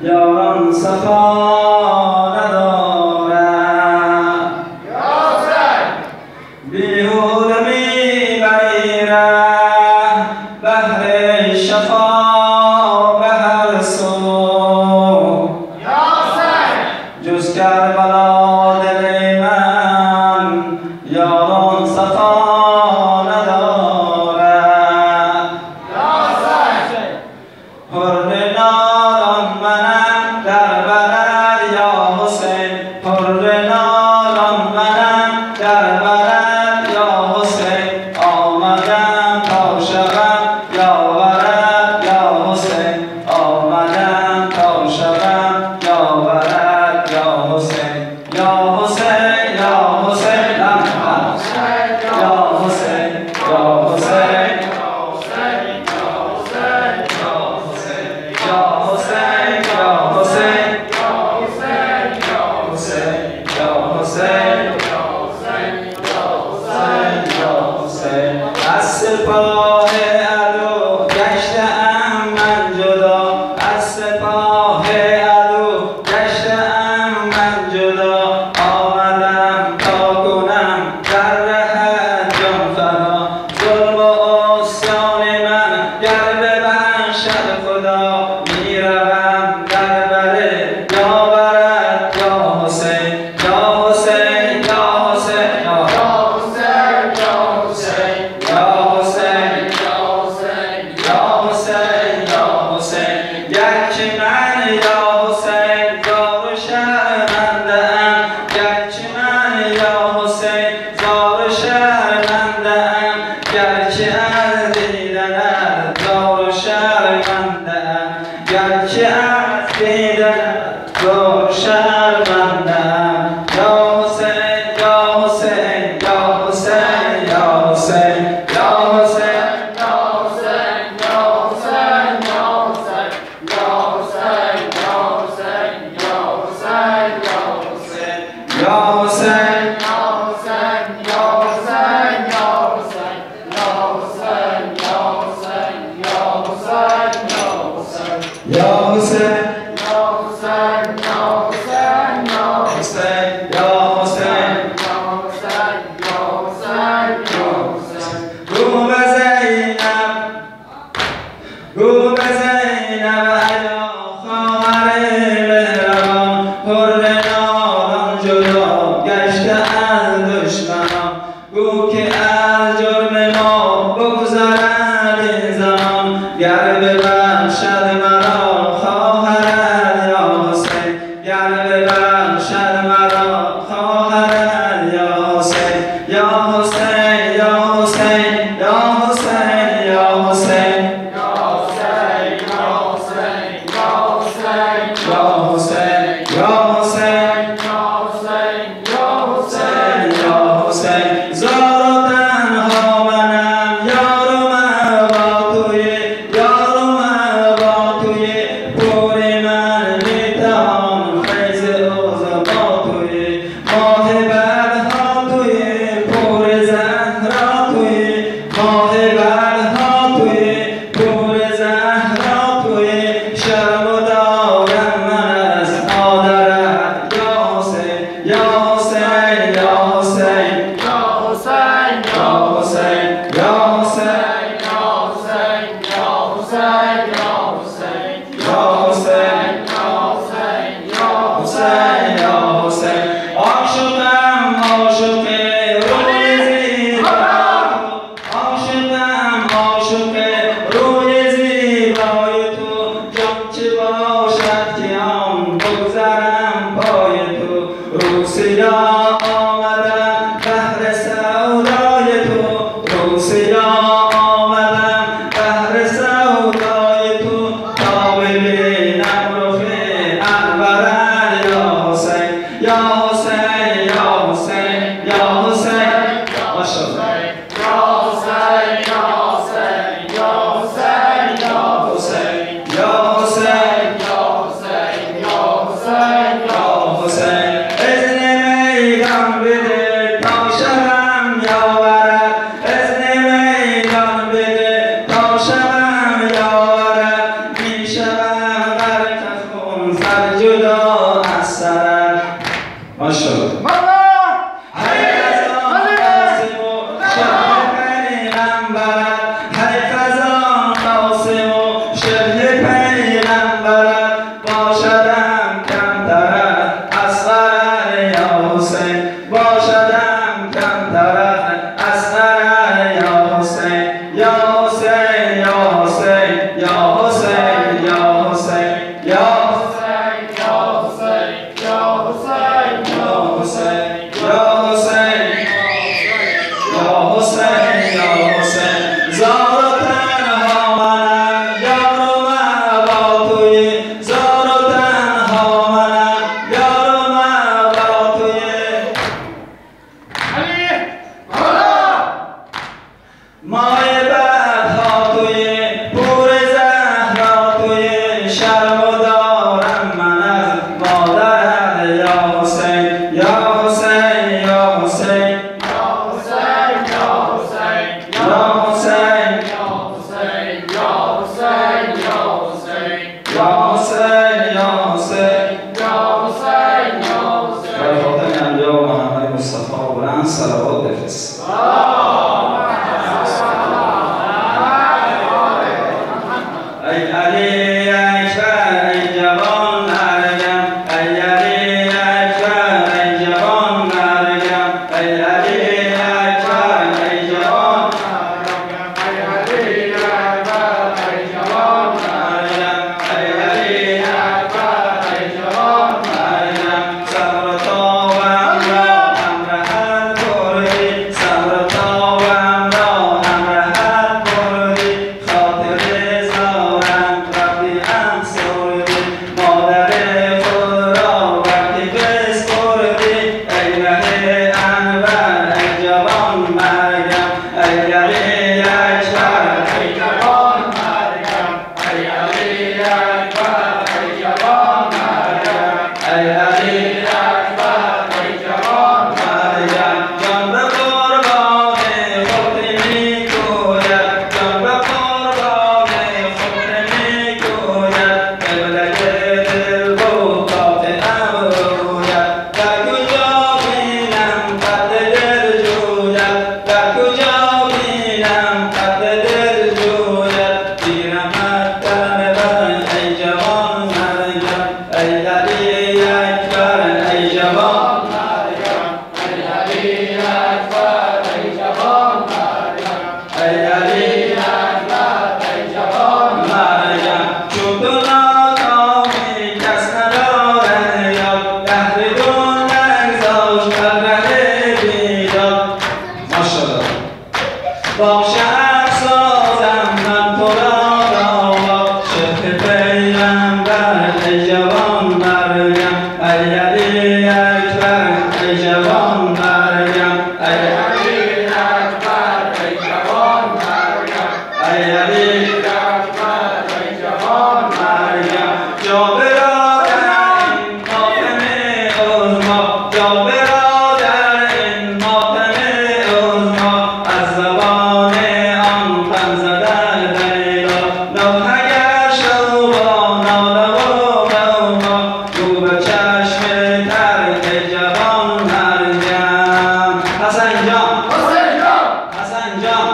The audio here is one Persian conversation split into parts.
یاران صفا ندارد بیهوده میبریرد بهر شفا به هر سو جز کربلا دل من یاران صفا ندارد حر ناران منم در برد یا حسین حر ناران منم در برد یا حسین آمدم تا شبم یاورد یا حسین آمدم تا شبم یاورد یا حسین یا حسین یا حسین یا حسین یا حسین از سپاه عدو گشته‌ام من جدا از سپاه عدو گشته‌ام من جدا آمدم تا کنم در رهت جان فدا ظلم و عصیان من گر ببخشد خدا میروم در بر یاورد یا حسین یا حسین یا حسین یا گرچه من یا حسین زار و شرمنده‌ام گرچه من یا حسین زار و شرمنده‌ام گرچه از دیدنت زار و شرمنده‌ام گرچه از دیدنت زار و شرمنده‌ام یا حسین یا حسین یا حسین یا حسین یا حسین یا حسین یا حسین گو به زینب گو به زینب ایا خواهر مهربان حر ناران جدا گشته از دشمنان گو که از جرم ما بگذرد این زمان گر ببخشد مرا خواهر شرم دارم من از مادرت یا حسین یا حسین یا حسین یا حسین یا حسین یا حسین یا حسین یا حسین یا حسین یا حسین یا حسین یا حسین برای خاطر انبیا و محمد مصطفی بلند صلوات بفرست. ای علی اکبر ای جوان مرگم ای علی اکبر ای جوان مرگم ای علی اکبر ای جوان مرگم ای علی اکبر ای جوان مرگم ای علی اکبر ای جوان مرگم صبر تابم را همراه کردی صبر تابم را همراه کردی خاطر زارم وقتی انصردی مادر خود را وقتی بسپردی ای مه انور ای جوان مرگم ای علی اکبر ای جوان مرگم ای علی اکبر ای جوان مرگم ای علی اکبر ای جوان مرگم جان به قربان خود میگوید جان به قربان خود میگوید قبله دل بود قاطعم روید در کجا بینم قد دل جوید در کجا بینم قد دل جوید دیرمت در من ای جوان مرگم ای علی اکبر ای جوان مرگم ای علی اکبر ای جوان مرگم ای علی اکبر ای جوان مرگم چون تو ناکامی کس نداره یاد دهر دون نگذاشت بر ره بیداد ماشاءالله باشه افسازم من تو را داما شبه پیغمبر ای جوان مرگم ای علی اکبر ای جوان مرگم ای علی اکبر ای جوان مرگم ای علی اکبر ای جوان مرگم جا برادر این ماتم عظما جا برادر این ماتم عظما از زبان آن غم زده لیلا نوح اگر شو با ناله و غوغا رو به چشم تر ای جوان مرگم حسن جان حسن جان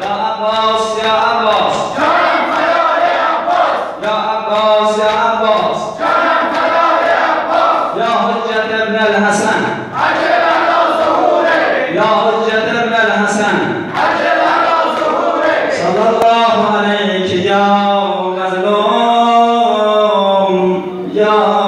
یا عباس یا عباس جانم فدای عباس یا عباس یا عباس جانم فدای عباس یا حجت ابن الحسن عجل على ظهوره یا حجت ابن الحسن عجل على ظهوره صلی الله علیک یا مظلوم یا